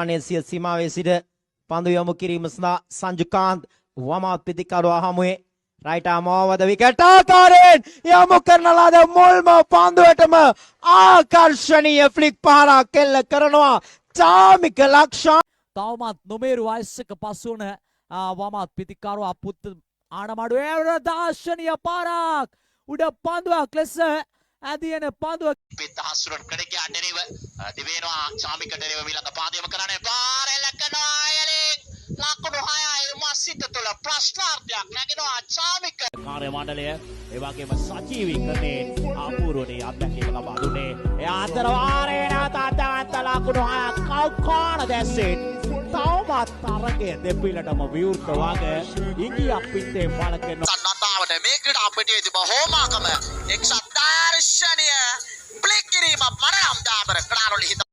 අනේසිය සීමාවේ සිට පන්දු යොමු කිරීම සඳහා සංජුකාන්ත් වමත් පිතිකරුව හමුවේ රයිට් ආම් ඕවර් ද විකට් ආකාරයෙන් යොමු කරන ලද මුල්ම පන්දුවටම ආකර්ෂණීය ෆ්ලික් පහරක් කෙල්ල කරනවා චාමික ලක්ෂාන්. තවමත් නොමේරු වයසක පසු වන වමත් පිතිකරුව පුත් ආනමඩුවේ දාර්ශනීය පාරක් උඩ පන්දුවක් ලෙස ඇදියන පන්දුව පිට හසුරන් කඩේ අඩේව දිවේනවා චාමික ඩේව ඊළඟ පාදයම කරන්නේ පාරෙල කරනවා අයලින් ලකුණු 6යි මාසිත තුල ප්‍රශ්නාර්ථයක් නැගෙනවා චාමික කාර්ය මණ්ඩලය ඒ වගේම සජීවීකරණේ අපූර්වනේ අත්දැකීම ලබා දුන්නේ ඒ අතර වාරේ නැවත ලකුණු 6ක් කවුකාන දැස්සෙන් තවමත් තරගය දෙපිලටම විවෘත වගේ ඉංගියක් පිටේ බලකන නතාවට මේ ක්‍රීඩා පිටියේදී බොහෝමාකම එක්සත් දර්ශනීය බ්ලික් කිරීම මනරම් දාබර ක්‍රාරොලි හිත